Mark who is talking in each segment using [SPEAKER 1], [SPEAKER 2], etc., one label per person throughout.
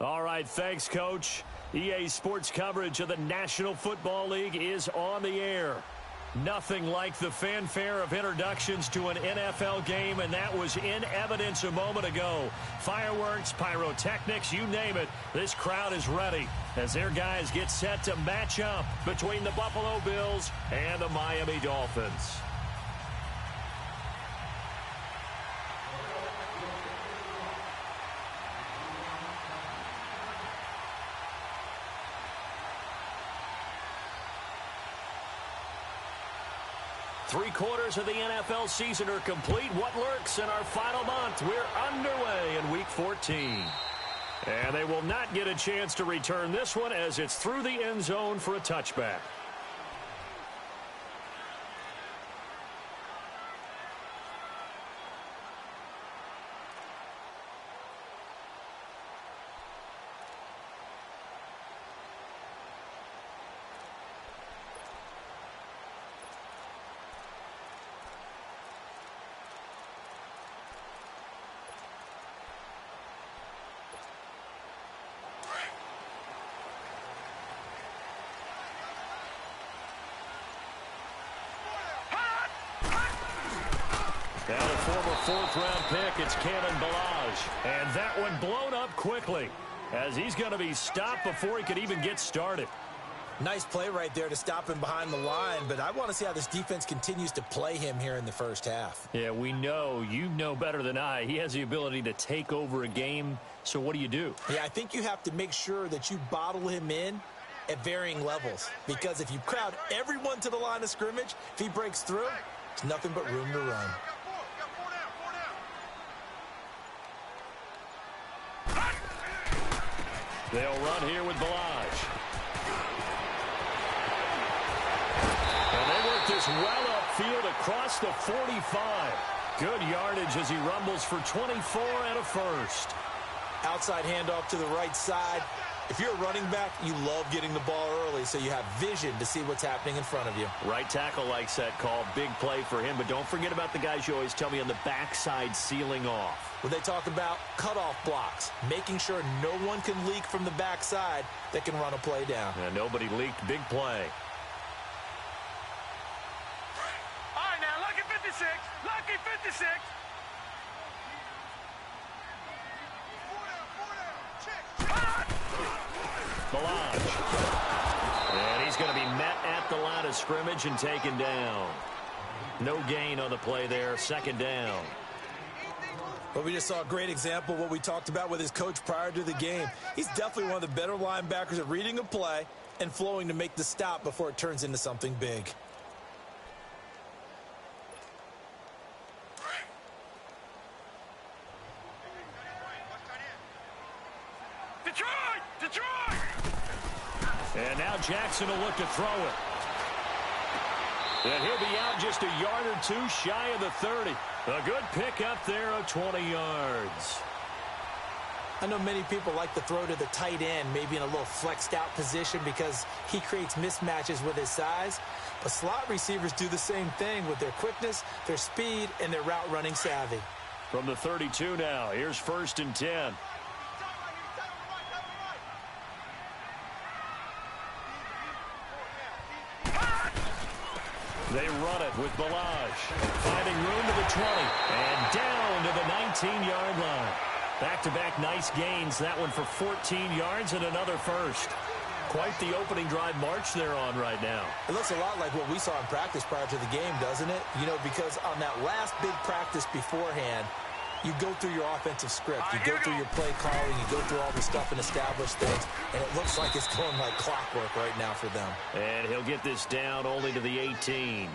[SPEAKER 1] All right, thanks, Coach. EA Sports coverage of the National Football League is on the air. Nothing like the fanfare of introductions to an NFL game, and that was in evidence a moment ago. Fireworks, pyrotechnics, you name it, this crowd is ready as their guys get set to match up between the Buffalo Bills and the Miami Dolphins. Three-quarters of the NFL season are complete. What lurks in our final month? We're underway in Week 14. And they will not get a chance to return this one as it's through the end zone for a touchback. And a former fourth-round pick, it's Kalen Ballage. And that one blown up quickly as he's going to be stopped before he could even get started.
[SPEAKER 2] Nice play right there to stop him behind the line, but I want to see how this defense continues to play him here in the first half.
[SPEAKER 1] Yeah, we know, you know better than I, he has the ability to take over a game, so what do?
[SPEAKER 2] Yeah, I think you have to make sure that you bottle him in at varying levels, because if you crowd everyone to the line of scrimmage, if he breaks through, it's nothing but room to run.
[SPEAKER 1] They'll run here with Ballage. And they work this well upfield across the 45. Good yardage as he rumbles for 24 and a first.
[SPEAKER 2] Outside handoff to the right side. If you're a running back, you love getting the ball early so you have vision to see what's happening in front of you.
[SPEAKER 1] Right tackle likes that call. Big play for him, but don't forget about the guys you always tell me on the backside sealing off.
[SPEAKER 2] When they talk about cutoff blocks, making sure no one can leak from the backside that can run a play down.
[SPEAKER 1] And nobody leaked. Big play.
[SPEAKER 3] All right, now, lucky 56. Lucky 56.
[SPEAKER 1] Ballage. And he's going to be met at the line of scrimmage and taken down. No gain on the play there. Second down.
[SPEAKER 2] But we just saw a great example of what we talked about with his coach prior to the game. He's definitely one of the better linebackers at reading a play and flowing to make the stop before it turns into something big.
[SPEAKER 3] Detroit!
[SPEAKER 1] And now Jackson will look to throw it. And he'll be out just a yard or two shy of the 30. A good pickup there of 20 yards.
[SPEAKER 2] I know many people like to throw to the tight end, maybe in a little flexed out position because he creates mismatches with his size. But slot receivers do the same thing with their quickness, their speed, and their route running savvy.
[SPEAKER 1] From the 32 now, here's 1st and 10. They run it with Ballage. Finding room to the 20. And down to the 19-yard line. Back-to-back nice gains. That one for 14 yards and another first. Quite the opening drive march they're on right now.
[SPEAKER 2] It looks a lot like what we saw in practice prior to the game, doesn't it? You know, because on that last big practice beforehand, you go through your offensive script. You go through your play calling. You go through all the stuff and establish things. And it looks like it's going like clockwork right now for them.
[SPEAKER 1] And he'll get this down only to the 18.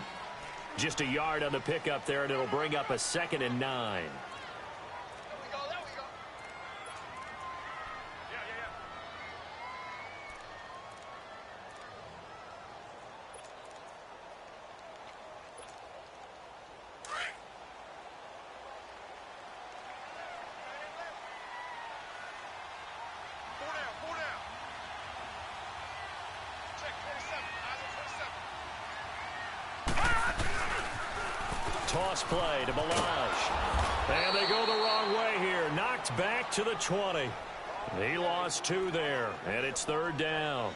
[SPEAKER 1] Just a yard on the pickup there, and it'll bring up a 2nd and 9. Toss play to Ballage. And they go the wrong way here. Knocked back to the 20. He lost 2 there, and it's 3rd down.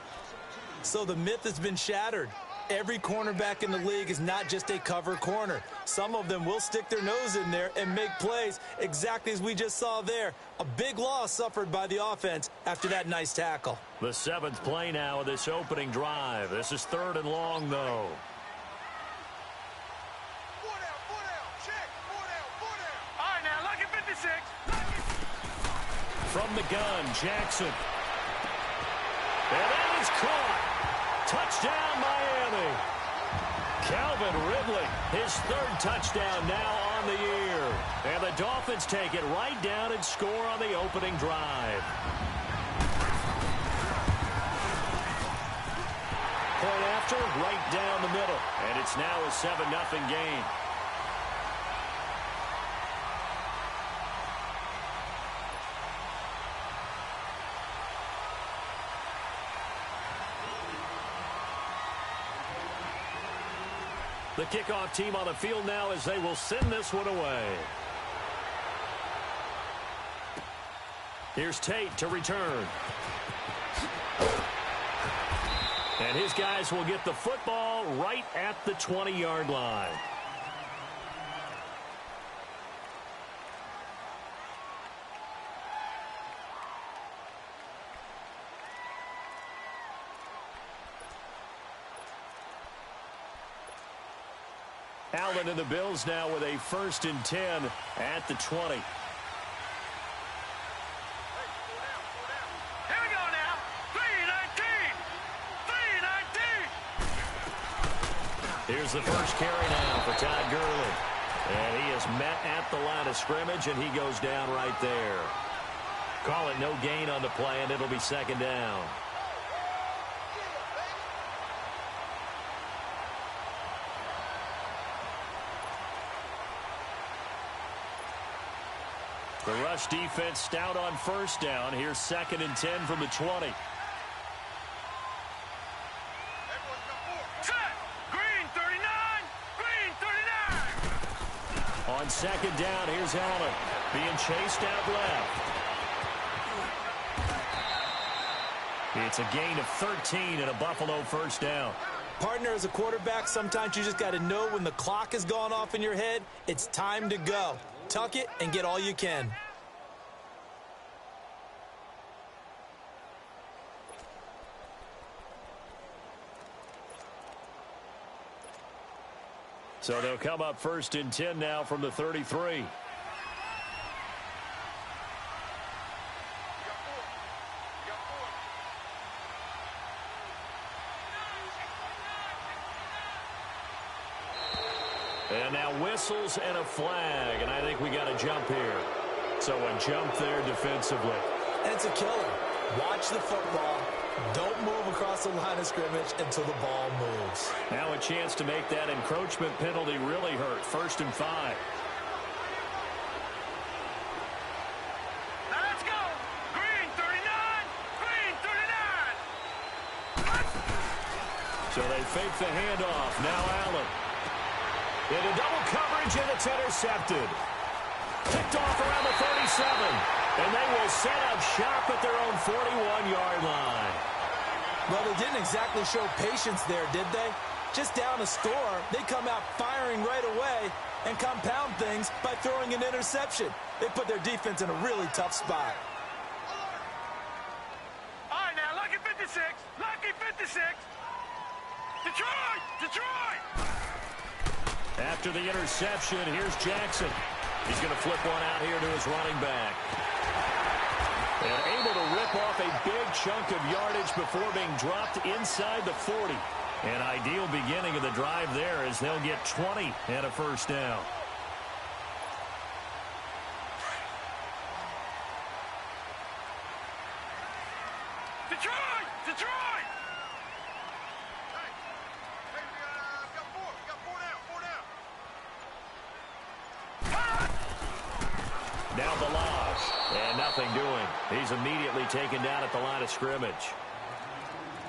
[SPEAKER 2] So the myth has been shattered. Every cornerback in the league is not just a cover corner. Some of them will stick their nose in there and make plays exactly as we just saw there. A big loss suffered by the offense after that nice tackle.
[SPEAKER 1] The 7th play now of this opening drive. This is 3rd and long, though. From the gun, Jackson. And that is caught. Touchdown, Miami. Calvin Ridley, his 3rd touchdown now on the year. And the Dolphins take it right down and score on the opening drive. Point after, right down the middle. And it's now a 7-0 game. The kickoff team on the field now as they will send this one away. Here's Tate to return. And his guys will get the football right at the 20-yard line. Allen and the Bills now with a 1st and 10 at the 20.
[SPEAKER 3] Here we go now. 3-19. 3-19.
[SPEAKER 1] Here's the first carry now for Todd Gurley. And he is met at the line of scrimmage, and he goes down right there. Call it no gain on the play, and it'll be 2nd down. The rush defense stout on 1st down. Here's 2nd and 10 from the 20.
[SPEAKER 3] Set. Green 39. Green 39.
[SPEAKER 1] On 2nd down, here's Allen being chased out left. It's a gain of 13 and a Buffalo 1st down.
[SPEAKER 2] Partner, as a quarterback, sometimes you just got to know when the clock has gone off in your head, it's time to go. Tuck it and get all you can.
[SPEAKER 1] So they'll come up 1st and 10 now from the 33. And now whistles and a flag, and I think we got a jump here. So a jump there defensively.
[SPEAKER 2] And it's a killer. Watch the football. Don't move across the line of scrimmage until the ball moves.
[SPEAKER 1] Now a chance to make that encroachment penalty really hurt. 1st and 5.
[SPEAKER 3] Now let's go. Green 39. Green 39.
[SPEAKER 1] So they fake the handoff. Now Allen. Into double coverage, and it's intercepted. Picked off around the 37. And they will set up shop at their own 41-yard line.
[SPEAKER 2] Well, they didn't exactly show patience there, did they? Just down a score, they come out firing right away and compound things by throwing an interception. They put their defense in a really tough spot.
[SPEAKER 3] All right, now, lucky 56. Lucky 56. Detroit! Detroit!
[SPEAKER 1] After the interception, here's Jackson. He's going to flip one out here to his running back. And able to rip off a big chunk of yardage before being dropped inside the 40. An ideal beginning of the drive there as they'll get 20 and a 1st down.
[SPEAKER 3] Detroit! Detroit!
[SPEAKER 1] Now the loss, and nothing doing. He's immediately taken down at the line of scrimmage.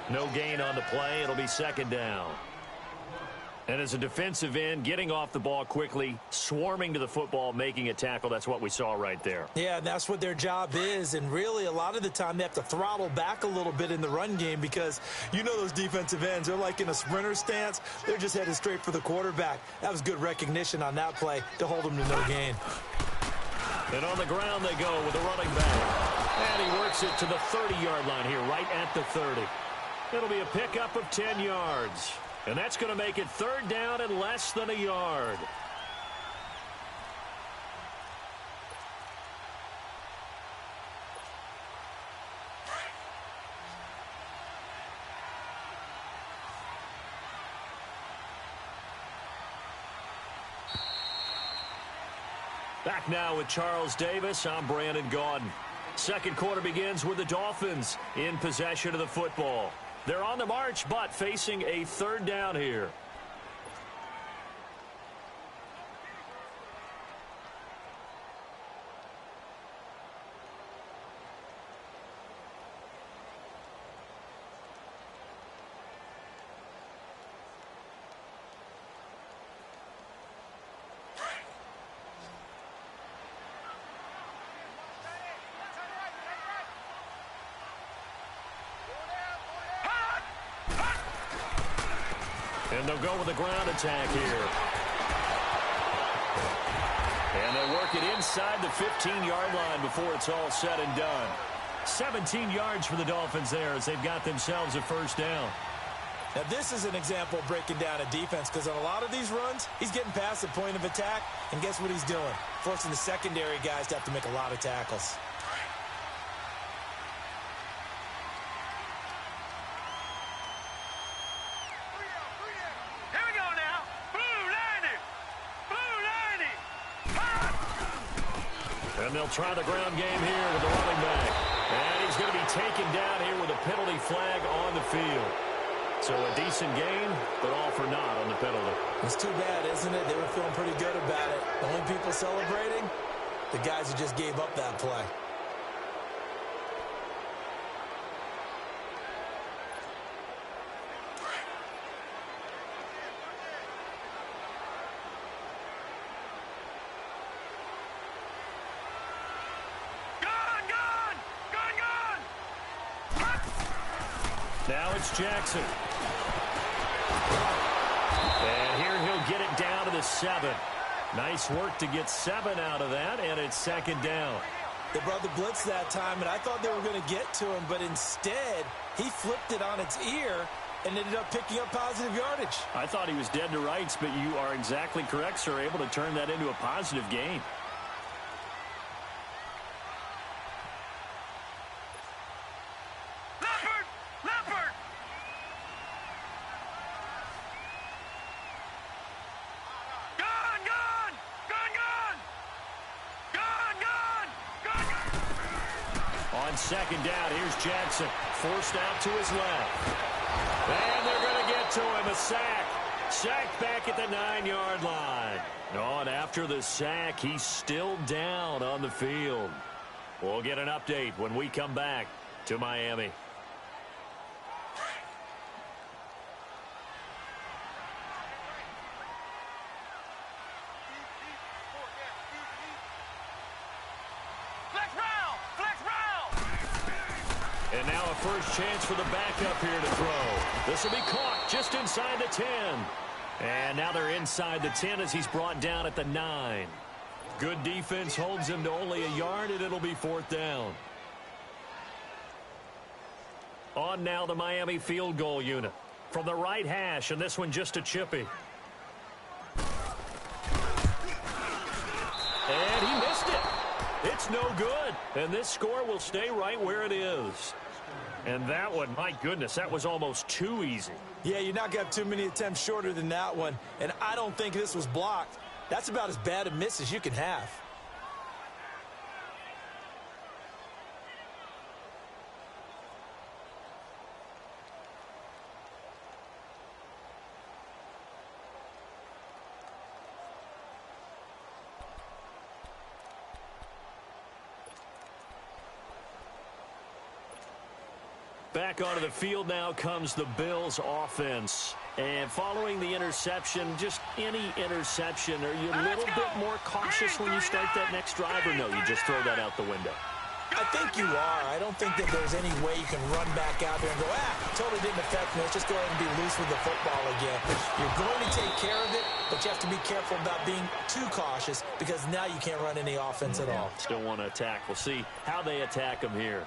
[SPEAKER 1] No gain on the play. It'll be 2nd down. And as a defensive end, getting off the ball quickly, swarming to the football, making a tackle, that's what we saw right there.
[SPEAKER 2] Yeah, that's what their job is, and really a lot of the time they have to throttle back a little bit in the run game because you know those defensive ends, they're like in a sprinter stance. They're just headed straight for the quarterback. That was good recognition on that play to hold them to no gain.
[SPEAKER 1] And on the ground they go with a running back. And he works it to the 30-yard line here, right at the 30. It'll be a pickup of 10 yards. And that's going to make it third down and less than a yard. Back now with Charles Davis. I'm Brandon Gaudin. Second quarter begins with the Dolphins in possession of the football. They're on the march, but facing a third down here. And they'll go with a ground attack here. And they'll work it inside the 15-yard line before it's all said and done. 17 yards for the Dolphins there as they've got themselves a first down.
[SPEAKER 2] Now this is an example of breaking down a defense because on a lot of these runs, he's getting past the point of attack, and guess what he's doing? Forcing the secondary guys to have to make a lot of tackles.
[SPEAKER 1] And they'll try the ground game here with the running back. And he's going to be taken down here with a penalty flag on the field. So a decent game, but all for naught on the penalty.
[SPEAKER 2] It's too bad, isn't it? They were feeling pretty good about it. The only people celebrating, the guys who just gave up that play.
[SPEAKER 1] Now it's Jackson. And here he'll get it down to the 7. Nice work to get 7 out of that, and it's second down.
[SPEAKER 2] They brought the blitz that time, and I thought they were going to get to him, but instead he flipped it on its ear and ended up picking up positive yardage.
[SPEAKER 1] I thought he was dead to rights, but you are exactly correct, sir, able to turn that into a positive gain. Second down, here's Jackson, forced out to his left. And they're going to get to him, a sack. Sacked back at the 9-yard line. Oh, and after the sack, he's still down on the field. We'll get an update when we come back to Miami. And now a first chance for the backup here to throw. This will be caught just inside the 10. And now they're inside the 10 as he's brought down at the 9. Good defense holds him to only a yard, and it'll be fourth down. On now the Miami field goal unit. From the right hash, and this one just a chippy. And he missed it. It's no good. And this score will stay right where it is. And that one, my goodness, that was almost too easy.
[SPEAKER 2] Yeah, you're not going to have too many attempts shorter than that one. And I don't think this was blocked. That's about as bad a miss as you can have.
[SPEAKER 1] Back onto the field now comes the Bills offense. And following the interception, just any interception, are you a little bit more cautious when you start that next drive, or no, you just throw that out the window?
[SPEAKER 2] I think you are. I don't think that there's any way you can run back out there and go, totally didn't affect me. Let's just go ahead and be loose with the football again. You're going to take care of it, but you have to be careful about being too cautious because now you can't run any offense at all.
[SPEAKER 1] Still want to attack. We'll see how they attack them here.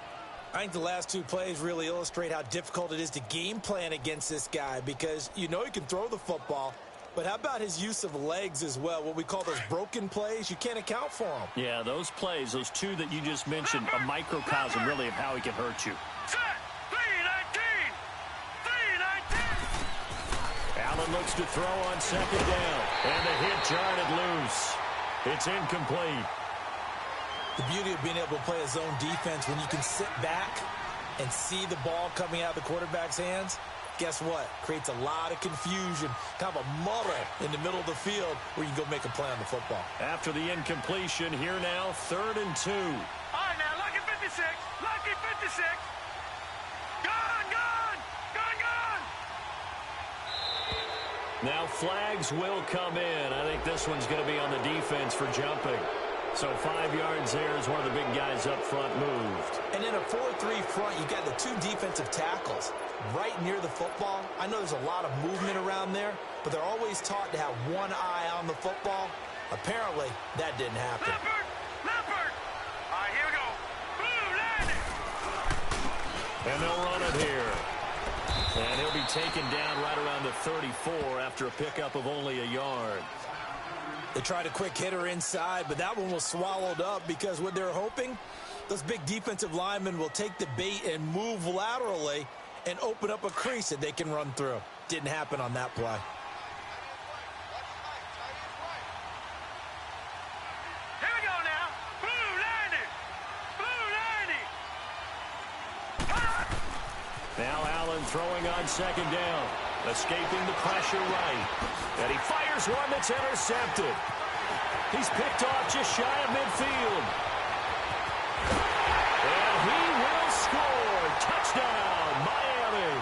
[SPEAKER 2] I think the last two plays really illustrate how difficult it is to game plan against this guy because you know he can throw the football, but how about his use of legs as well? What we call those broken plays, you can't account for them.
[SPEAKER 1] Yeah, those plays, those two that you just mentioned, a microcosm really of how he can hurt you.
[SPEAKER 3] Set. 3-19. 3-19.
[SPEAKER 1] Allen looks to throw on second down, and the hit jarred it loose. It's incomplete.
[SPEAKER 2] The beauty of being able to play a zone defense when you can sit back and see the ball coming out of the quarterback's hands, guess what? Creates a lot of confusion, kind of a muddle in the middle of the field where you can go make a play on the football.
[SPEAKER 1] After the incompletion, here now, 3rd and 2.
[SPEAKER 3] All right, now, lucky 56. Lucky 56. Gone, gone. Gone, gone.
[SPEAKER 1] Now flags will come in. I think this one's going to be on the defense for jumping. So 5 yards there as one of the big guys up front moved.
[SPEAKER 2] And in a 4-3 front, you got the two defensive tackles right near the football. I know there's a lot of movement around there, but they're always taught to have one eye on the football. Apparently, that didn't happen.
[SPEAKER 3] Leopard. All right, here we go. Blue landing.
[SPEAKER 1] And they'll run it here. And he'll be taken down right around the 34 after a pickup of only a yard.
[SPEAKER 2] They tried a quick hitter inside, but that one was swallowed up because what they're hoping, those big defensive linemen will take the bait and move laterally and open up a crease that they can run through. Didn't happen on that play.
[SPEAKER 3] Here we go now. Blue landing. Blue landing.
[SPEAKER 1] Now Allen throwing on second down. Escaping the pressure right. And he fires one that's intercepted. He's picked off just shy of midfield. And he will score. Touchdown, Miami.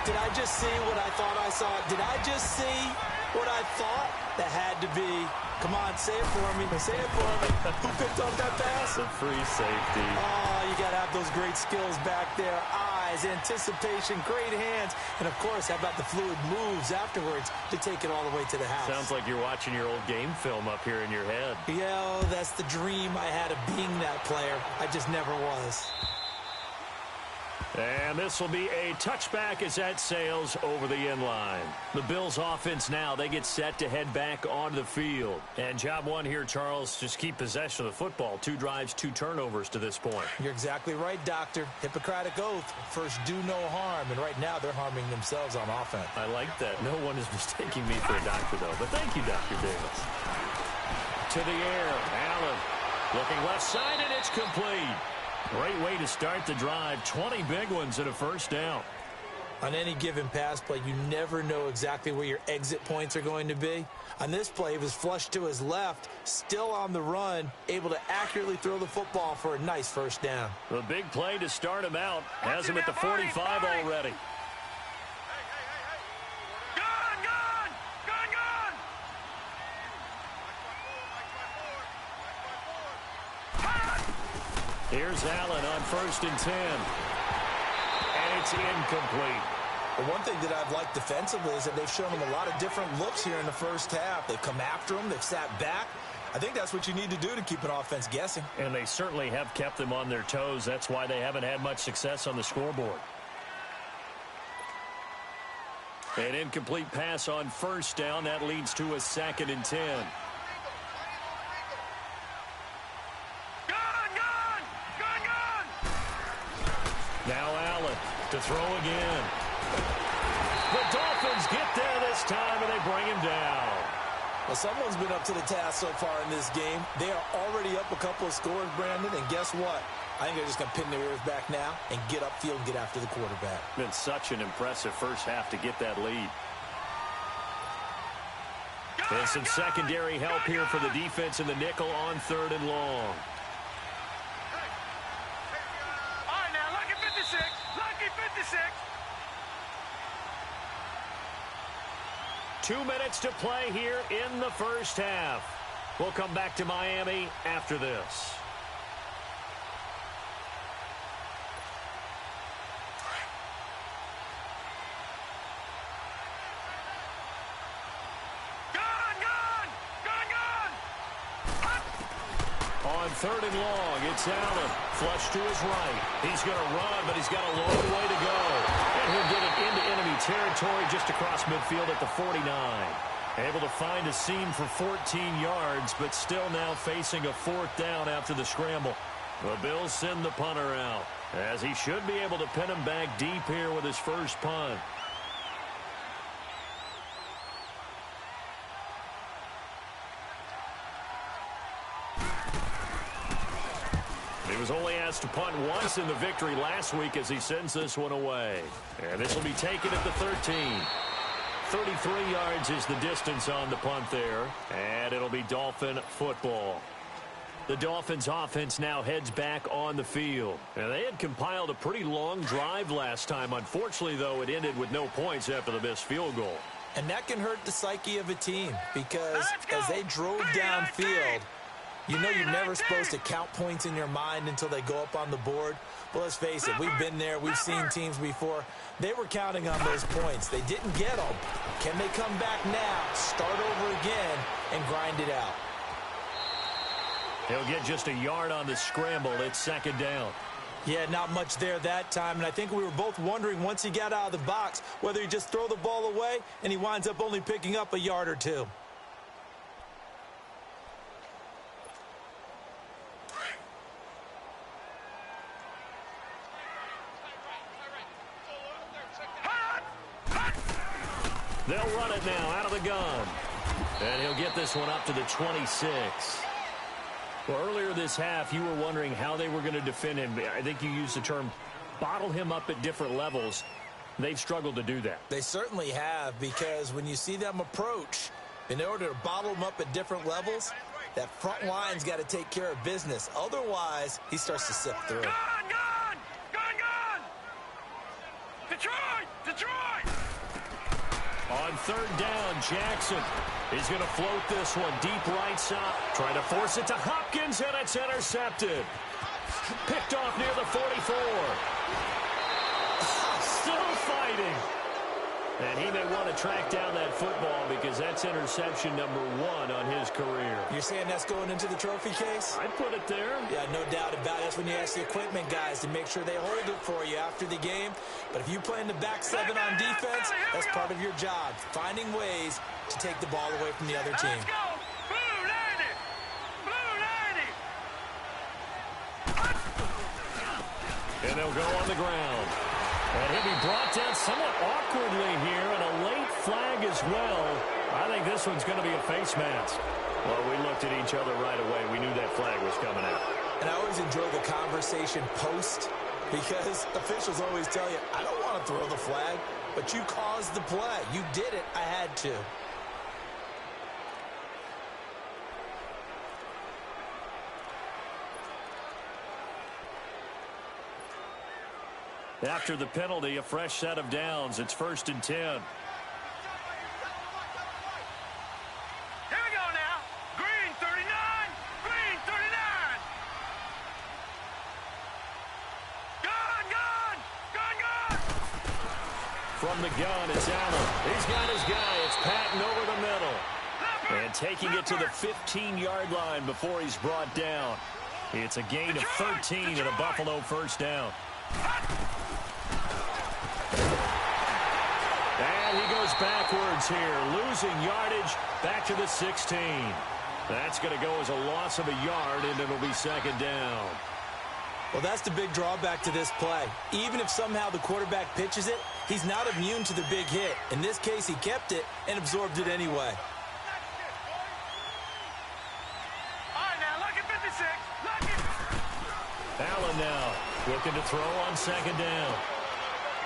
[SPEAKER 2] Did I just see what I thought I saw? Did I just see what I thought? That had to be. Come on, say it for me. Say it for me. Who picked up that pass?
[SPEAKER 1] The free safety.
[SPEAKER 2] Oh, you got to have those great skills back there. Eyes, anticipation, great hands. And, of course, how about the fluid moves afterwards to take it all the way to the house?
[SPEAKER 1] Sounds like you're watching your old game film up here in your head.
[SPEAKER 2] Yeah, oh, that's the dream I had of being that player. I just never was.
[SPEAKER 1] And this will be a touchback as that sails over the end line. The Bills offense now, they get set to head back onto the field. And job one here, Charles, just keep possession of the football. 2 drives, 2 turnovers to this point.
[SPEAKER 2] You're exactly right, Doctor. Hippocratic oath. First, do no harm. And right now, they're harming themselves on offense.
[SPEAKER 1] I like that. No one is mistaking me for a doctor, though. But thank you, Dr. Davis. To the air, Allen looking left side, and it's complete. Great way to start the drive. 20 big ones and a first down.
[SPEAKER 2] On any given pass play, you never know exactly where your exit points are going to be. On this play, he was flushed to his left, still on the run, able to accurately throw the football for a nice first down.
[SPEAKER 1] The big play to start him out. Has him at the 45 already.
[SPEAKER 3] Gone, gone. Gone, gone.
[SPEAKER 1] Here's Allen on 1st and 10. And it's incomplete.
[SPEAKER 2] But one thing that I've liked defensively is that they've shown him a lot of different looks here in the first half. They've come after him. They've sat back. I think that's what you need to do to keep an offense guessing.
[SPEAKER 1] And they certainly have kept them on their toes. That's why they haven't had much success on the scoreboard. An incomplete pass on 1st down. That leads to a 2nd and 10. Now Allen to throw again. The Dolphins get there this time, and they bring him down.
[SPEAKER 2] Well, someone's been up to the task so far in this game. They are already up a couple of scores, Brandon, and guess what? I think they're just going to pin their ears back now and get upfield and get after the quarterback.
[SPEAKER 1] Been such an impressive first half to get that lead. There's some secondary help here for the defense in the nickel on 3rd and long.
[SPEAKER 3] All right, now,
[SPEAKER 1] 2 minutes to play here in the first half. We'll come back to Miami after this. On 3rd and long, it's Allen. Flush to his right. He's going to run, but he's got a long way to go. And he'll get it into enemy territory just across midfield at the 49. Able to find a seam for 14 yards, but still now facing a 4th down after the scramble. The Bills send the punter out, as he should be able to pin him back deep here with his first punt. He was only asked to punt once in the victory last week as he sends this one away. And this will be taken at the 13. 33 yards is the distance on the punt there. And it'll be Dolphin football. The Dolphins offense now heads back on the field. And they had compiled a pretty long drive last time. Unfortunately, though, it ended with no points after the missed field goal.
[SPEAKER 2] And that can hurt the psyche of a team because as they drove downfield, you know you're never supposed to count points in your mind until they go up on the board. But let's face it, we've been there. We've seen teams before. They were counting on those points. They didn't get them. Can they come back now, start over again, and grind it out?
[SPEAKER 1] He'll get just a yard on the scramble. It's 2nd down.
[SPEAKER 2] Yeah, not much there that time. And I think we were both wondering once he got out of the box whether he just throw the ball away and he winds up only picking up a yard or two.
[SPEAKER 1] They'll run it now out of the gun. And he'll get this one up to the 26. Well, earlier this half, you were wondering how they were going to defend him. I think you used the term bottle him up at different levels. They've struggled to do that.
[SPEAKER 2] They certainly have, because when you see them approach, in order to bottle him up at different levels, that front line's got to take care of business. Otherwise, he starts to sift through.
[SPEAKER 3] Gone! Detroit! Detroit!
[SPEAKER 1] On 3rd down, Jackson is going to float this one deep right side. Trying to force it to Hopkins, and it's intercepted. Picked off near the 44. Still fighting. And he may want to track down that football because that's interception number 1 on his career.
[SPEAKER 2] You're saying that's going into the trophy case?
[SPEAKER 1] I'd put it there.
[SPEAKER 2] Yeah, no doubt about it. That's when you ask the equipment guys to make sure they hold it for you after the game. But if you play in the back 7 on defense, that's part of your job, finding ways to take the ball away from the other team.
[SPEAKER 3] Let's go! Blue 90! Blue 90!
[SPEAKER 1] And they'll go on the ground. And he'll be brought down somewhat awkwardly here, and a late flag as well. I think this one's going to be a face mask. Well, we looked at each other right away. We knew that flag was coming out.
[SPEAKER 2] And I always enjoy the conversation post, because officials always tell you, I don't want to throw the flag, but you caused the play. You did it. I had to.
[SPEAKER 1] After the penalty, a fresh set of downs. It's 1st and 10.
[SPEAKER 3] Here we go now. Green 39. Green 39. Gone!
[SPEAKER 1] From the gun, it's Allen. He's got his guy. It's Patton over the middle. And taking it to the 15-yard line before he's brought down. It's a gain of 13 and a Buffalo 1st down. And he goes backwards here, losing yardage back to the 16. That's going to go as a loss of a yard, and it'll be 2nd down.
[SPEAKER 2] Well, that's the big drawback to this play. Even if somehow the quarterback pitches it, he's not immune to the big hit. In this case, he kept it and absorbed it anyway.
[SPEAKER 3] All right, now, lucky 56. Lucky.
[SPEAKER 1] Allen now looking to throw on 2nd down.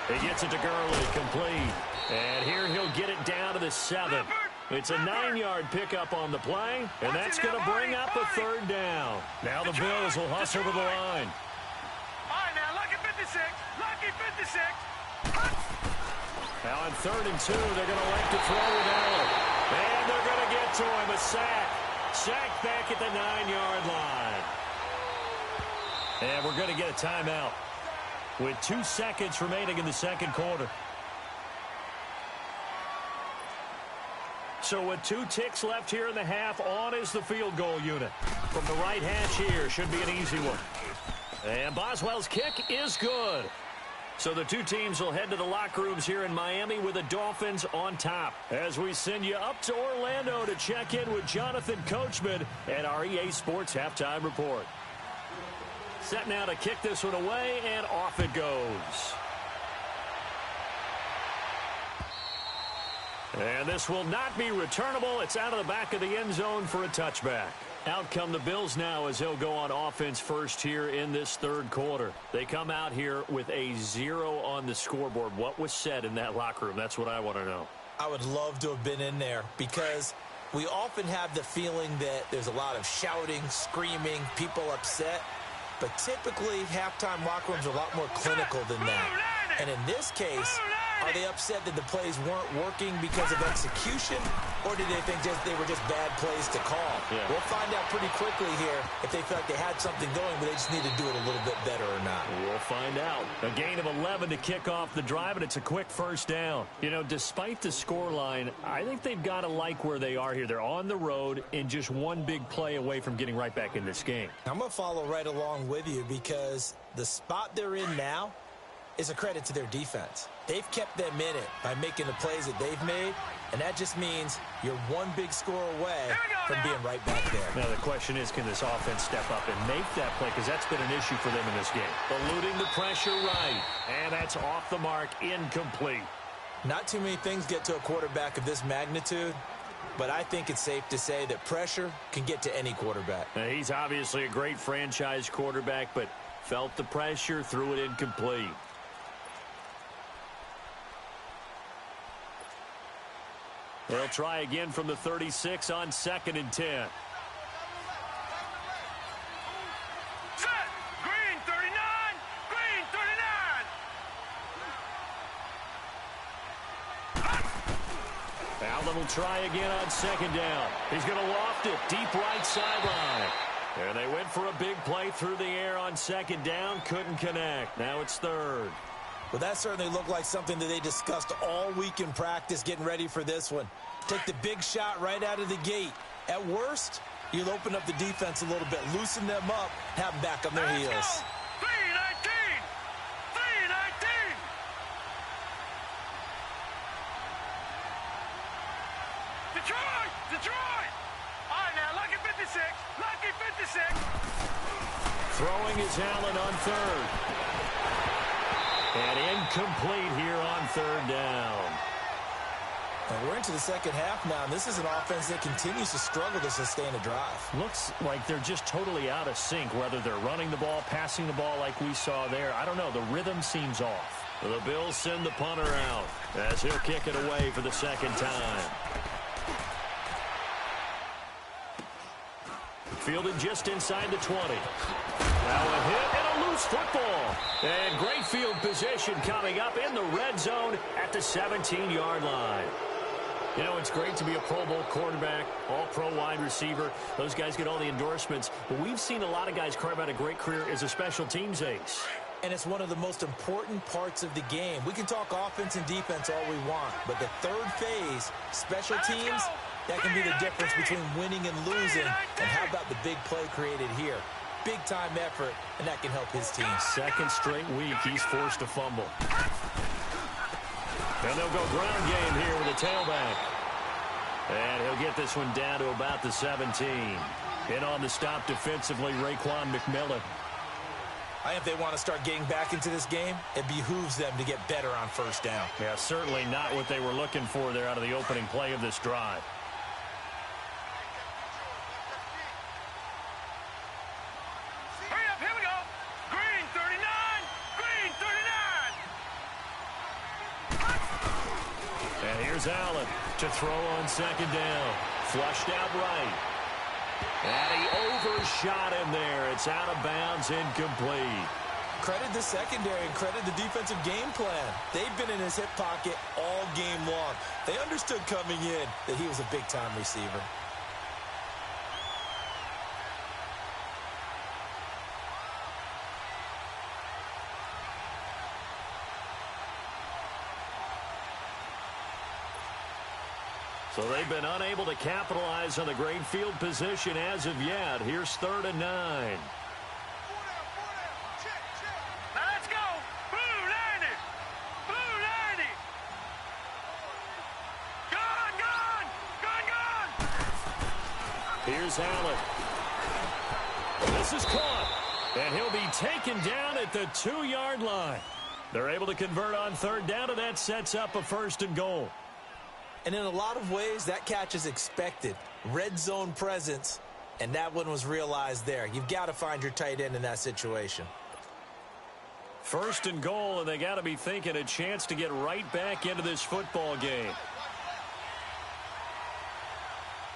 [SPEAKER 1] He gets it to Gurley, complete. And here he'll get it down to the 7. It's a 9-yard pickup on the play, and that's going to bring up a 3rd down. Now the Bills will hustle to the line.
[SPEAKER 3] All right, now, lucky 56. Lucky 56.
[SPEAKER 1] Now on 3rd and 2, they're going to like to throw with Allen. And they're going to get to him. A sack. Sack back at the 9-yard line. And we're going to get a timeout with 2 seconds remaining in the second quarter. So with 2 ticks left here in the half, on is the field goal unit. From the right hatch here, should be an easy one. And Boswell's kick is good. So the 2 teams will head to the locker rooms here in Miami with the Dolphins on top. As we send you up to Orlando to check in with Jonathan Coachman and our EA Sports Halftime Report. Set now to kick this one away, and off it goes. And this will not be returnable. It's out of the back of the end zone for a touchback. Out come the Bills now as they'll go on offense first here in this third quarter. They come out here with a 0 on the scoreboard. What was said in that locker room? That's what I want to know.
[SPEAKER 2] I would love to have been in there because we often have the feeling that there's a lot of shouting, screaming, people upset. But typically, halftime locker rooms are a lot more clinical than that. And in this case, are they upset that the plays weren't working because of execution, or did they think they were just bad plays to call?
[SPEAKER 1] Yeah.
[SPEAKER 2] We'll find out pretty quickly here if they feel like they had something going, but they just need to do it a little bit better or not.
[SPEAKER 1] We'll find out. A gain of 11 to kick off the drive, and it's a quick first down. You know, despite the scoreline, I think they've got to like where they are here. They're on the road and just one big play away from getting right back in this game.
[SPEAKER 2] I'm going to follow right along with you because the spot they're in now is a credit to their defense. They've kept them in it by making the plays that they've made, and that just means you're one big score away from being right back there.
[SPEAKER 1] Now, the question is, can this offense step up and make that play? Because that's been an issue for them in this game. Eluding the pressure right, and that's off the mark, incomplete.
[SPEAKER 2] Not too many things get to a quarterback of this magnitude, but I think it's safe to say that pressure can get to any quarterback.
[SPEAKER 1] Now, he's obviously a great franchise quarterback, but felt the pressure, threw it incomplete. They'll try again from the 36 on 2nd and 10.
[SPEAKER 3] Set. Green 39. Green 39.
[SPEAKER 1] Allen will try again on 2nd down. He's going to loft it deep right sideline. And they went for a big play through the air on 2nd down. Couldn't connect. Now it's 3rd.
[SPEAKER 2] Well, that certainly looked like something that they discussed all week in practice getting ready for this one. Take the big shot right out of the gate. At worst, you'll open up the defense a little bit, loosen them up, have them back on their heels.
[SPEAKER 3] 319. 319. Detroit! Detroit! All right, now, lucky 56. Lucky 56.
[SPEAKER 1] Throwing is Allen on 3rd. And incomplete here on 3rd down.
[SPEAKER 2] And we're into the second half now, and this is an offense that continues to struggle to sustain a drive.
[SPEAKER 1] Looks like they're just totally out of sync, whether they're running the ball, passing the ball like we saw there. I don't know. The rhythm seems off. The Bills send the punter out as he'll kick it away for the second time. Fielded just inside the 20. Now a hit and a loose football. And great field position coming up in the red zone at the 17-yard line. You know, it's great to be a Pro Bowl quarterback, all-pro wide receiver. Those guys get all the endorsements. But we've seen a lot of guys carve out a great career as a special teams ace.
[SPEAKER 2] And it's one of the most important parts of the game. We can talk offense and defense all we want, but the third phase, special teams, that can be the difference between winning and losing. And how about the big play created here? Big-time effort, and that can help his team.
[SPEAKER 1] Second straight week, he's forced to fumble. And they'll go ground game here with a tailback. And he'll get this one down to about the 17. In on the stop defensively, Raekwon McMillan.
[SPEAKER 2] I think if they want to start getting back into this game, it behooves them to get better on first down.
[SPEAKER 1] Yeah, certainly not what they were looking for there out of the opening play of this drive.
[SPEAKER 3] Hurry up, here we go. Green 39. Green 39.
[SPEAKER 1] And here's Allen to throw on second down. Flushed out right. And he overshot him there. It's out of bounds, incomplete.
[SPEAKER 2] Credit the secondary and credit the defensive game plan. They've been in his hip pocket all game long. They understood coming in that he was a big-time receiver.
[SPEAKER 1] So they've been unable to capitalize on the great field position as of yet. Here's 3rd and 9.
[SPEAKER 3] Now let's go. Blue 90. Blue 90. Gone.
[SPEAKER 1] Here's Allen. This is caught. And he'll be taken down at the 2-yard line. They're able to convert on 3rd down, and that sets up a 1st and goal.
[SPEAKER 2] And in a lot of ways, that catch is expected. Red zone presence, and that one was realized there. You've got to find your tight end in that situation.
[SPEAKER 1] 1st and goal, and they got to be thinking a chance to get right back into this football game.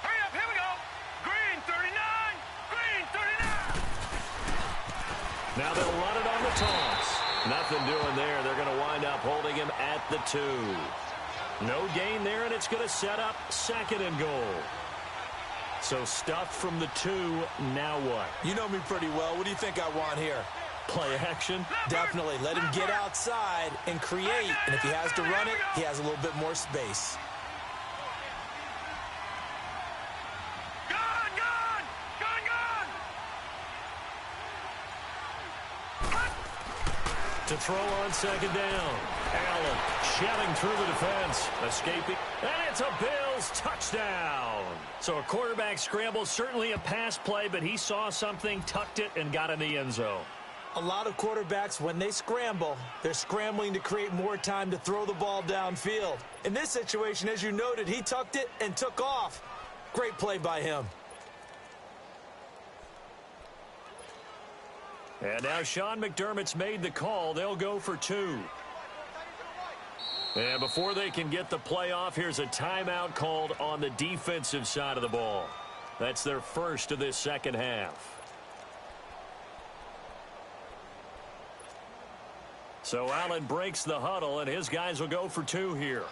[SPEAKER 3] Hurry up, here we go. Green 39. Green 39.
[SPEAKER 1] Now they'll run it on the toss. Nothing doing there. They're going to wind up holding him at the 2. No gain there, and it's going to set up 2nd and goal. So stuffed from the 2, now what?
[SPEAKER 2] You know me pretty well. What do you think I want here?
[SPEAKER 1] Play action?
[SPEAKER 2] Definitely. Let him get outside and create. And if he has to run it, he has a little bit more space.
[SPEAKER 1] To throw on 2nd down. Allen shelling through the defense. Escaping. And it's a Bills touchdown. So a quarterback scramble, certainly a pass play, but he saw something, tucked it, and got in the end zone.
[SPEAKER 2] A lot of quarterbacks, when they scramble, they're scrambling to create more time to throw the ball downfield. In this situation, as you noted, he tucked it and took off. Great play by him.
[SPEAKER 1] And now Sean McDermott's made the call. They'll go for 2. And before they can get the play off, here's a timeout called on the defensive side of the ball. That's their first of this 2nd half. So Allen breaks the huddle, and his guys will go for 2 here.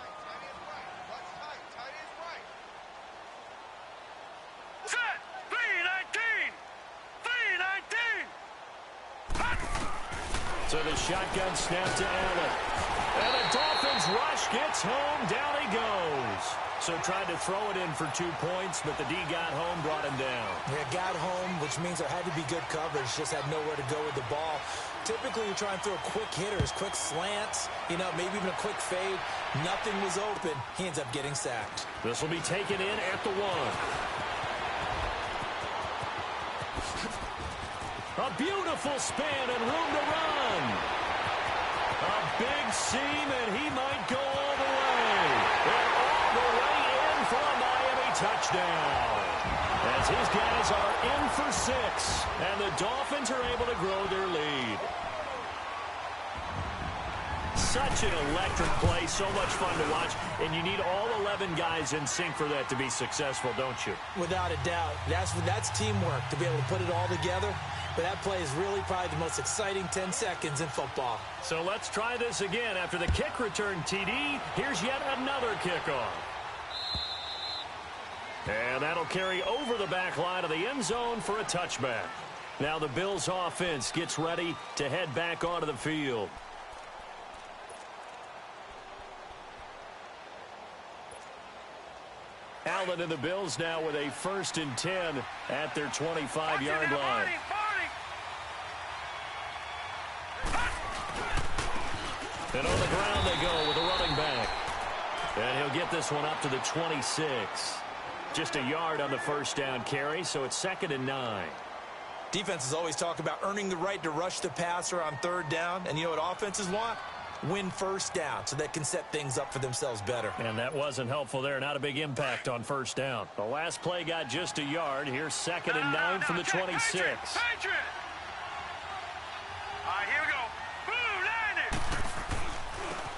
[SPEAKER 1] So the shotgun snap to Allen. And the Dolphins rush gets home. Down he goes. So tried to throw it in for 2 points, but the D got home, brought him down.
[SPEAKER 2] Yeah, got home, which means there had to be good coverage. Just had nowhere to go with the ball. Typically, you try and throw quick hitters, quick slants, maybe even a quick fade. Nothing was open. He ends up getting sacked.
[SPEAKER 1] This will be taken in at the 1. A beautiful spin and room to run. A big seam, and he might go all the way. And all the way in for a Miami touchdown. As his guys are in for 6, and the Dolphins are able to grow their lead. Such an electric play, so much fun to watch, and you need all 11 guys in sync for that to be successful, don't you?
[SPEAKER 2] Without a doubt. That's teamwork, to be able to put it all together. But that play is really probably the most exciting 10 seconds in football.
[SPEAKER 1] So let's try this again. After the kick return TD, here's yet another kickoff. And that'll carry over the back line of the end zone for a touchback. Now the Bills offense gets ready to head back onto the field. Allen and the Bills now with a 1st and 10 at their 25-yard line. And on the ground they go with a running back. And he'll get this one up to the 26. Just a yard on the 1st down carry, so it's 2nd and 9.
[SPEAKER 2] Defenses always talk about earning the right to rush the passer on 3rd down. And you know what offenses want? Win 1st down so they can set things up for themselves better.
[SPEAKER 1] And that wasn't helpful there. Not a big impact on 1st down. The last play got just a yard. Here's 2nd and 9 from the 26.
[SPEAKER 3] Patriot. All right, here we go.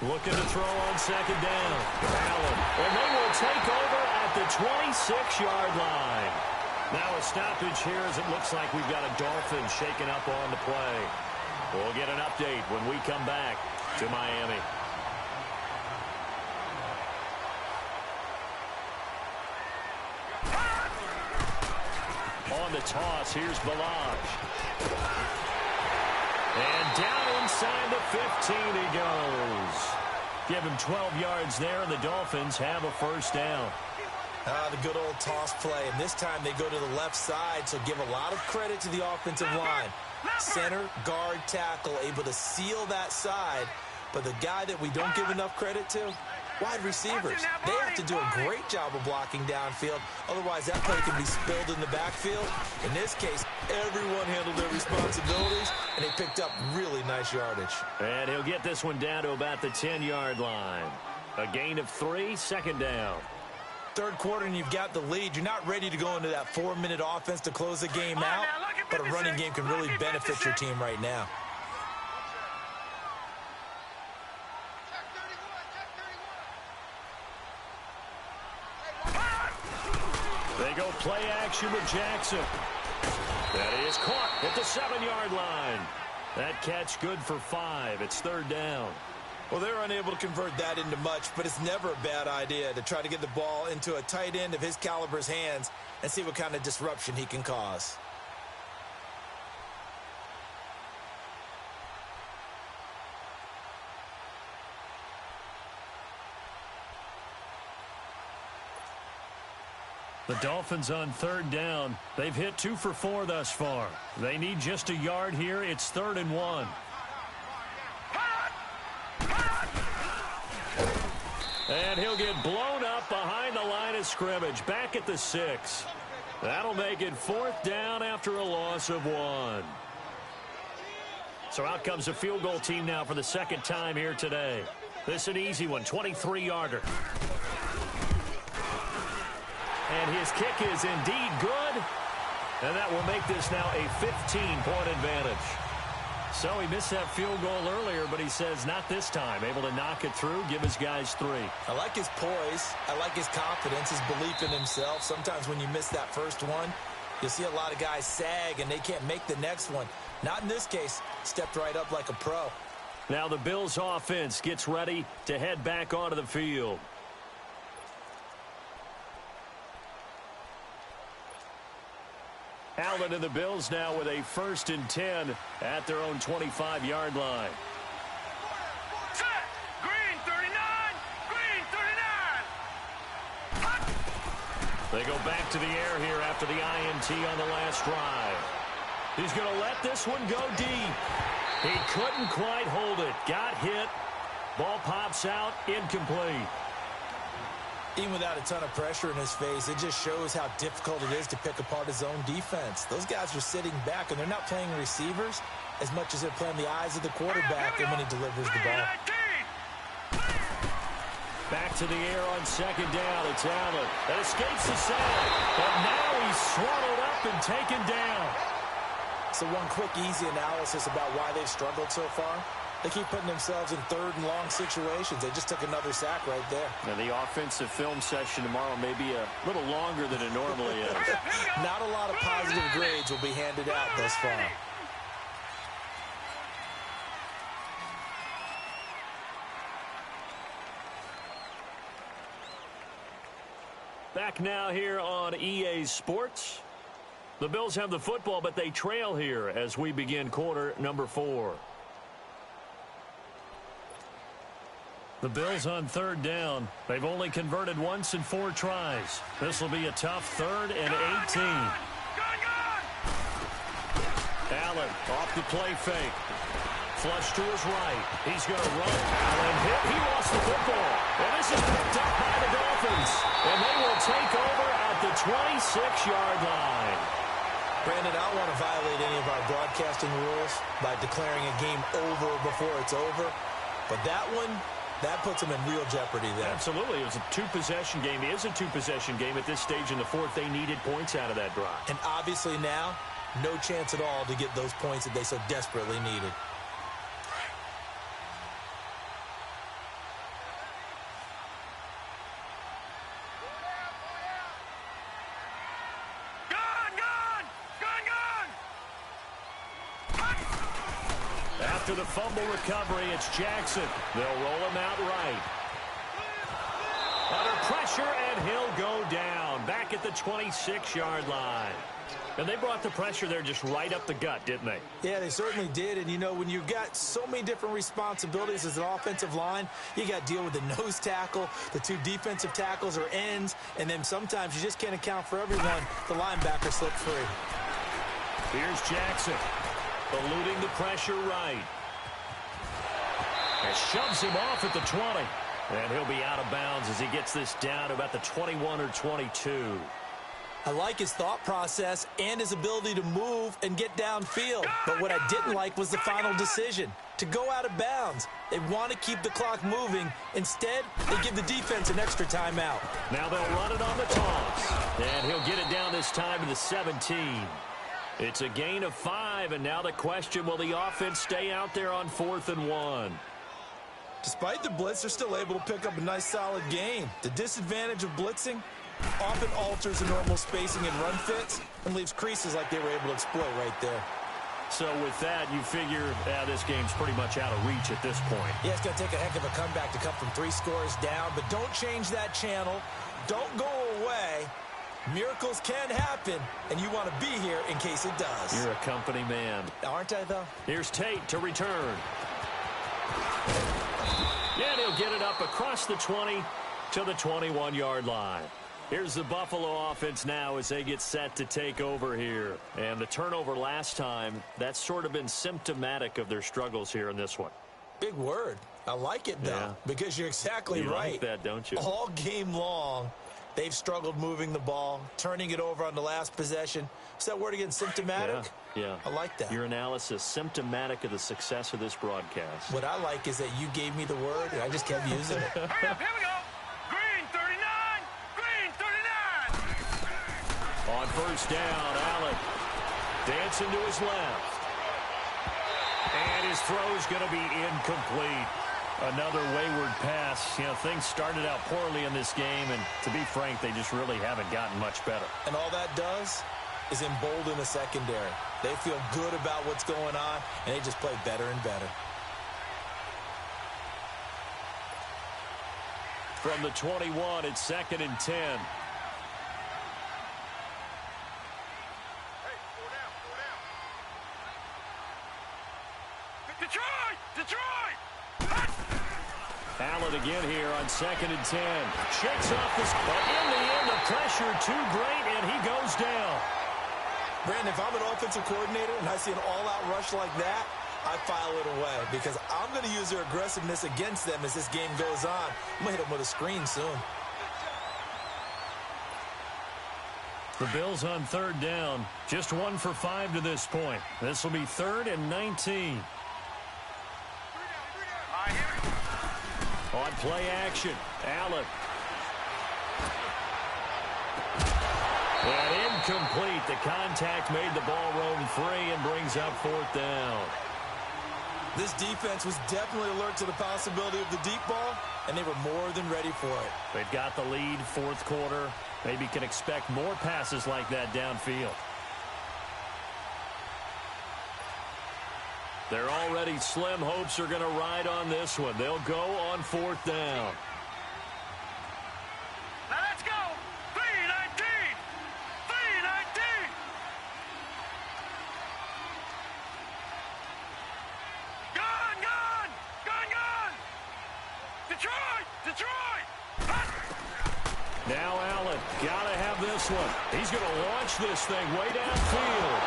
[SPEAKER 1] Looking to throw on 2nd down. Allen. And they will take over at the 26-yard line. Now a stoppage here as it looks like we've got a Dolphin shaken up on the play. We'll get an update when we come back to Miami. On the toss, here's Balaj. And down inside the 15 he goes. Give him 12 yards there, and the Dolphins have a first down.
[SPEAKER 2] The good old toss play, and this time they go to the left side, so give a lot of credit to the offensive line. Center, guard, tackle, able to seal that side, but the guy that we don't give enough credit to, wide receivers. They have to do a great job of blocking downfield, otherwise that play can be spilled in the backfield. In this case, everyone handled their responsibilities, and they picked up really nice yardage.
[SPEAKER 1] And he'll get this one down to about the 10-yard line. A gain of 3, second down.
[SPEAKER 2] Third quarter and you've got the lead. You're not ready to go into that 4-minute offense to close the game out, but a running game can really benefit your team right now.
[SPEAKER 1] They go play action with Jackson. That is caught at the 7-yard line. That catch good for 5. It's third down.
[SPEAKER 2] Well, they're unable to convert that into much, but it's never a bad idea to try to get the ball into a tight end of his caliber's hands and see what kind of disruption he can cause.
[SPEAKER 1] The Dolphins on third down. They've hit 2 for 4 thus far. They need just a yard here. It's 3rd and 1. And he'll get blown up behind the line of scrimmage. Back at the 6. That'll make it 4th down after a loss of 1. So out comes a field goal team now for the second time here today. This is an easy one, 23-yarder. And his kick is indeed good. And that will make this now a 15-point advantage. So he missed that field goal earlier, but he says not this time. Able to knock it through, give his guys 3.
[SPEAKER 2] I like his poise. I like his confidence, his belief in himself. Sometimes when you miss that first one, you'll see a lot of guys sag and they can't make the next one. Not in this case. Stepped right up like a pro.
[SPEAKER 1] Now the Bills offense gets ready to head back onto the field. Allen and the Bills now with a 1st and 10 at their own 25-yard line.
[SPEAKER 3] Set. Green 39. Green 39.
[SPEAKER 1] They go back to the air here after the INT on the last drive. He's going to let this one go deep. He couldn't quite hold it. Got hit. Ball pops out. Incomplete.
[SPEAKER 2] Even without a ton of pressure in his face, it just shows how difficult it is to pick apart his own defense. Those guys are sitting back, and they're not playing receivers as much as they're playing the eyes of the quarterback and when he delivers the ball.
[SPEAKER 1] Back to the air on second down. It's Allen. That escapes the sack. But now he's swallowed up and taken down.
[SPEAKER 2] So one quick, easy analysis about why they've struggled so far. They keep putting themselves in 3rd and long situations. They just took another sack right there.
[SPEAKER 1] Now, the offensive film session tomorrow may be a little longer than it normally is.
[SPEAKER 2] Not a lot of positive grades will be handed out thus far.
[SPEAKER 1] Back now here on EA Sports. The Bills have the football, but they trail here as we begin quarter number 4. The Bills on third down. They've only converted once in 4 tries. This will be a tough 3rd and 18. Allen off the play fake. Flush to his right. He's going to run. Allen hit. He lost the football. And this is picked up by the Dolphins. And they will take over at the 26-yard line.
[SPEAKER 2] Brandon, I don't want to violate any of our broadcasting rules by declaring a game over before it's over. But that one, that puts them in real jeopardy there.
[SPEAKER 1] Absolutely. It was a 2-possession game. It is a 2-possession game at this stage in the 4th. They needed points out of that drive.
[SPEAKER 2] And obviously now, no chance at all to get those points that they so desperately needed.
[SPEAKER 1] After the fumble recovery, it's Jackson. They'll roll him out right. Under pressure, and he'll go down. Back at the 26-yard line. And they brought the pressure there just right up the gut, didn't they?
[SPEAKER 2] Yeah, they certainly did. And, you know, when you've got so many different responsibilities as an offensive line, you got to deal with the nose tackle, the two defensive tackles or ends, and then sometimes you just can't account for everyone. The linebacker slipped free.
[SPEAKER 1] Here's Jackson, eluding the pressure right. And shoves him off at the 20. And he'll be out of bounds as he gets this down to about the 21 or 22.
[SPEAKER 2] I like his thought process and his ability to move and get downfield. But what I didn't like was the final decision, to go out of bounds. They want to keep the clock moving. Instead, they give the defense an extra timeout.
[SPEAKER 1] Now they'll run it on the toss. And he'll get it down this time to the 17. It's a gain of 5, and now the question, will the offense stay out there on 4th and 1?
[SPEAKER 2] Despite the blitz, they're still able to pick up a nice, solid gain. The disadvantage of blitzing often alters the normal spacing and run fits and leaves creases like they were able to exploit right there.
[SPEAKER 1] So with that, you figure this game's pretty much out of reach at this point.
[SPEAKER 2] Yeah, it's going to take a heck of a comeback to come from 3 scores down, but don't change that channel. Don't go away. Miracles can happen, and you want to be here in case it does.
[SPEAKER 1] You're a company man.
[SPEAKER 2] Aren't I, though?
[SPEAKER 1] Here's Tate to return. And he'll get it up across the 20 to the 21-yard line. Here's the Buffalo offense now as they get set to take over here. And the turnover last time, that's sort of been symptomatic of their struggles here in this one.
[SPEAKER 2] Big word. I like it, though, because you're exactly right.
[SPEAKER 1] You like that, don't you?
[SPEAKER 2] All game long, they've struggled moving the ball, turning it over on the last possession. Is that word again, symptomatic?
[SPEAKER 1] Yeah.
[SPEAKER 2] I like that.
[SPEAKER 1] Your analysis, symptomatic of the success of this broadcast.
[SPEAKER 2] What I like is that you gave me the word, and I just kept using it.
[SPEAKER 3] Hurry up, here we go. Green 39. Green 39.
[SPEAKER 1] On first down, Allen dancing to his left. And his throw's going to be incomplete. Another wayward pass. You know, things started out poorly in this game, and to be frank, they just really haven't gotten much better.
[SPEAKER 2] And all that does is embolden the secondary. They feel good about what's going on, and they just play better and better.
[SPEAKER 1] From the 21, it's 2nd and 10.
[SPEAKER 3] Hey, 4 down, 4 down. Detroit! Detroit!
[SPEAKER 1] Allen again here on 2nd and 10. Shakes off this, but in the end, the pressure too great, and he goes down.
[SPEAKER 2] Brandon, if I'm an offensive coordinator and I see an all-out rush like that, I file it away because I'm going to use their aggressiveness against them as this game goes on. I'm going to hit them with a screen soon.
[SPEAKER 1] The Bills on 3rd down. Just 1 for 5 to this point. This will be 3rd and 19. On play action, Allen. And incomplete. The contact made the ball roam free and brings up 4th down.
[SPEAKER 2] This defense was definitely alert to the possibility of the deep ball, and they were more than ready for it.
[SPEAKER 1] They've got the lead, 4th quarter. Maybe can expect more passes like that downfield. Their already slim hopes are going to ride on this one. They'll go on 4th down.
[SPEAKER 3] Now let's go. 319. 319. Gone, gone. Gone, gone. Detroit. Detroit.
[SPEAKER 1] Now Allen, got to have this one. He's going to launch this thing way downfield.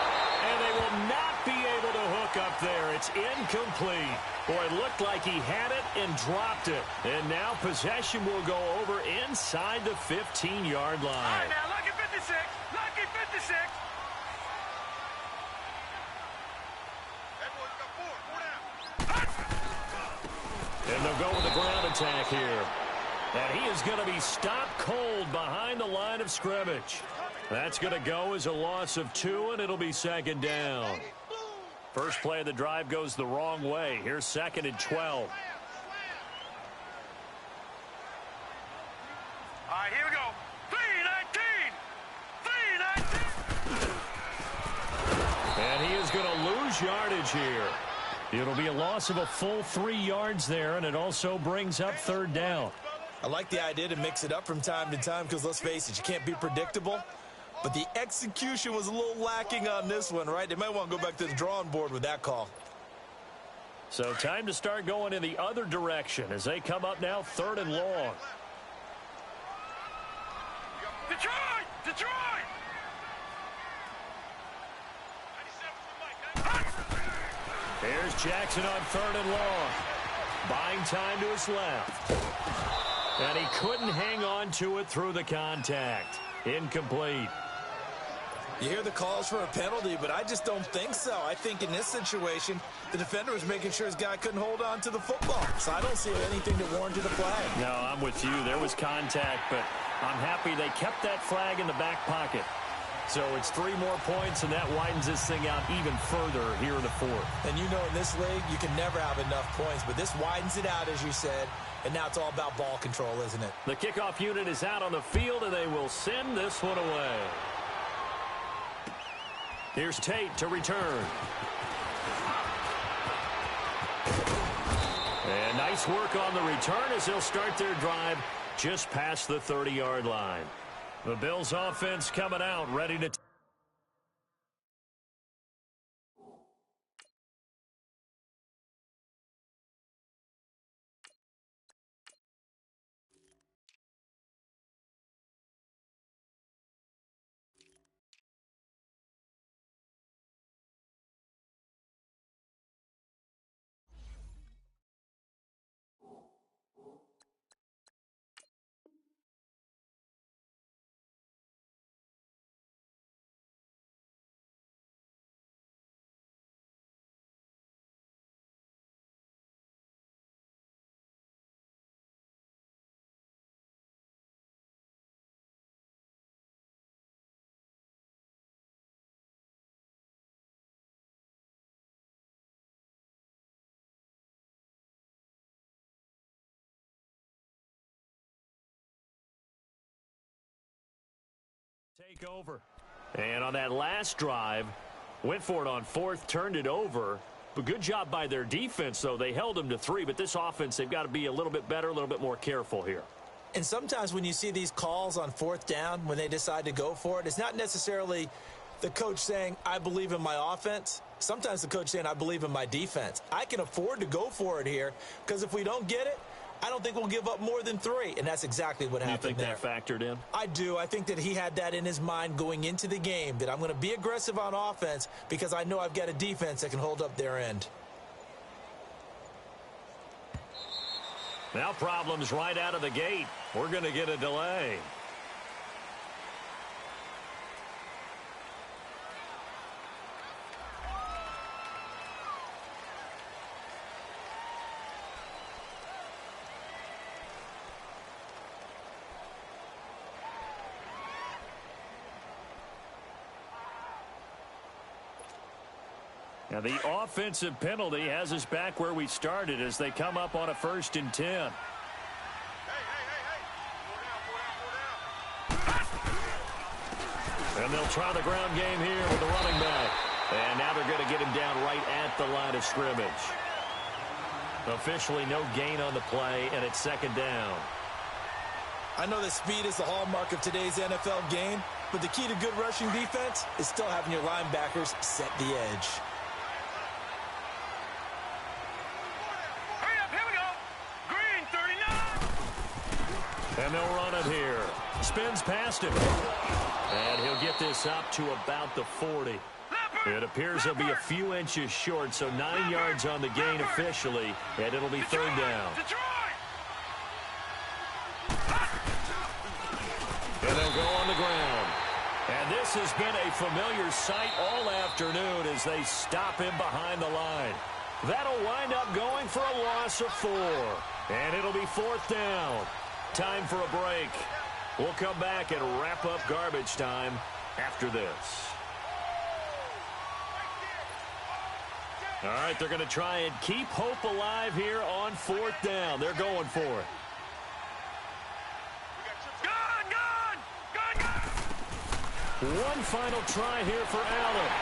[SPEAKER 1] And they will not be able to hook up there. It's incomplete. Boy, it looked like he had it and dropped it. And now possession will go over inside the 15-yard line.
[SPEAKER 3] All right, now, lucky 56. Lucky 56. That boy's got 4 down.
[SPEAKER 1] And they'll go with the ground attack here. And he is going to be stopped cold behind the line of scrimmage. That's going to go as a loss of 2, and it'll be 2nd down. First play of the drive goes the wrong way. Here's 2nd and 12.
[SPEAKER 3] All right, here we go. 319. 319.
[SPEAKER 1] And he is going to lose yardage here. It'll be a loss of a full 3 yards there, and it also brings up third down.
[SPEAKER 2] I like the idea to mix it up from time to time because, let's face it, you can't be predictable. But the execution was a little lacking on this one, right? They might want to go back to the drawing board with that call.
[SPEAKER 1] So time to start going in the other direction as they come up now 3rd and long.
[SPEAKER 3] Detroit! Detroit!
[SPEAKER 1] Here's Jackson on 3rd and long. Buying time to his left. And he couldn't hang on to it through the contact. Incomplete.
[SPEAKER 2] You hear the calls for a penalty, but I just don't think so. I think in this situation, the defender was making sure his guy couldn't hold on to the football. So I don't see anything that warranted a flag.
[SPEAKER 1] No, I'm with you. There was contact, but I'm happy they kept that flag in the back pocket. So it's 3 more points, and that widens this thing out even further here in the 4th.
[SPEAKER 2] And you know in this league, you can never have enough points, but this widens it out, as you said, and now it's all about ball control, isn't it?
[SPEAKER 1] The kickoff unit is out on the field, and they will send this one away. Here's Tate to return. And nice work on the return as they'll start their drive just past the 30-yard line. The Bills offense coming out, ready to... take over. And on that last drive, went for it on 4th, turned it over. But good job by their defense, though. They held them to 3, but this offense, they've got to be a little bit better, a little bit more careful here.
[SPEAKER 2] And sometimes when you see these calls on 4th down, when they decide to go for it, it's not necessarily the coach saying, I believe in my offense. Sometimes the coach saying, I believe in my defense. I can afford to go for it here because if we don't get it, I don't think we'll give up more than 3, and that's exactly what happened there.
[SPEAKER 1] You think that factored in?
[SPEAKER 2] I do. I think that he had that in his mind going into the game, that I'm going to be aggressive on offense because I know I've got a defense that can hold up their end.
[SPEAKER 1] Now problems right out of the gate. We're going to get a delay. Now the offensive penalty has us back where we started as they come up on a 1st and 10. And they'll try the ground game here with the running back. And now they're going to get him down right at the line of scrimmage. Officially no gain on the play, and it's 2nd down.
[SPEAKER 2] I know that speed is the hallmark of today's NFL game, but the key to good rushing defense is still having your linebackers set the edge.
[SPEAKER 3] Hurry up, here we go. Green, 39.
[SPEAKER 1] And they'll run it here. Spins past him. And he'll get this up to about the 40. It appears he'll be a few inches short, so 9 yards on the gain officially, and it'll be 3rd down. And they'll go on the ground. And this has been a familiar sight all afternoon as they stop him behind the line. That'll wind up going for a loss of 4. And it'll be 4th down. Time for a break. We'll come back and wrap up garbage time after this. All right, they're going to try and keep hope alive here on 4th down. They're going for it. One final try here for Allen.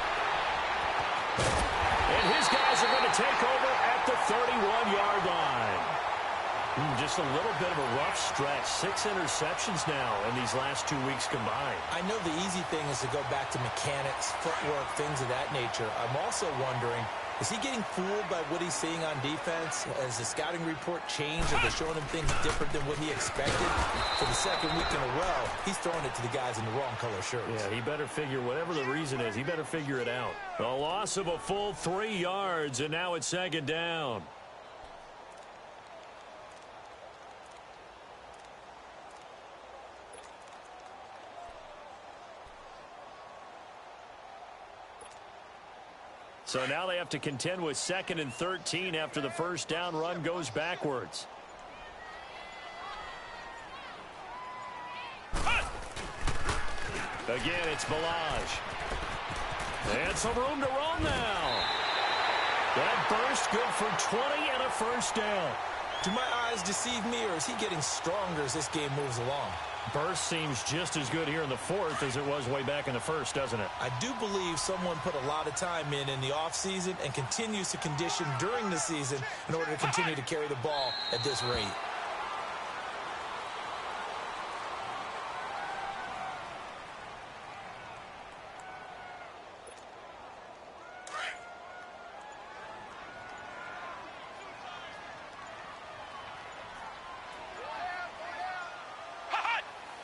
[SPEAKER 1] And his these guys are going to take over at the 31-yard line. Just a little bit of a rough stretch. 6 interceptions now in these last 2 weeks combined.
[SPEAKER 2] I know the easy thing is to go back to mechanics, footwork, things of that nature. I'm also wondering, is he getting fooled by what he's seeing on defense? Has the scouting report changed? Are they showing him things different than what he expected? For the second week in a row, he's throwing it to the guys in the wrong color shirts.
[SPEAKER 1] Yeah, he better figure, whatever the reason is, he better figure it out. A loss of a full 3 yards, and now it's 2nd down. So now they have to contend with 2nd and 13 after the first down run goes backwards. Again, it's Balaj. And some room to run now. That burst good for 20 and a first down.
[SPEAKER 2] Do my eyes deceive me, or is he getting stronger as this game moves along?
[SPEAKER 1] Burst seems just as good here in the 4th as it was way back in the 1st, doesn't it?
[SPEAKER 2] I do believe someone put a lot of time in the offseason and continues to condition during the season in order to continue to carry the ball at this rate.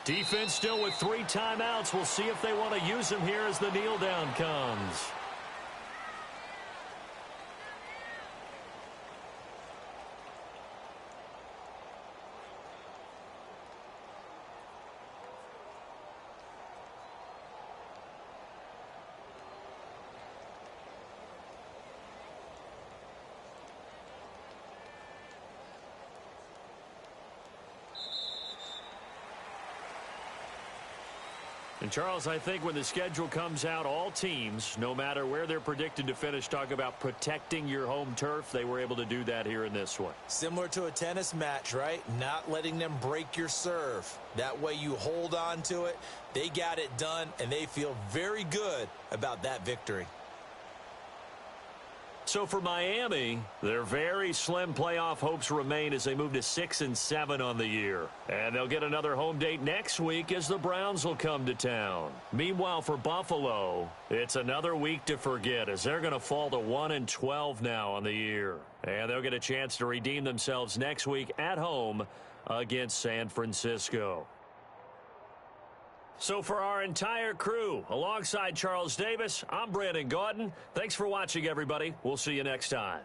[SPEAKER 1] Defense still with 3 timeouts. We'll see if they want to use them here as the kneel down comes. And, Charles, I think when the schedule comes out, all teams, no matter where they're predicted to finish, talk about protecting your home turf. They were able to do that here in this one.
[SPEAKER 2] Similar to a tennis match, right? Not letting them break your serve. That way you hold on to it. They got it done, and they feel very good about that victory.
[SPEAKER 1] So for Miami, their very slim playoff hopes remain as they move to 6 and 7 on the year. And they'll get another home date next week as the Browns will come to town. Meanwhile, for Buffalo, it's another week to forget as they're going to fall to 1 and 12 now on the year. And they'll get a chance to redeem themselves next week at home against San Francisco. So for our entire crew, alongside Charles Davis, I'm Brandon Gaudin. Thanks for watching, everybody. We'll see you next time.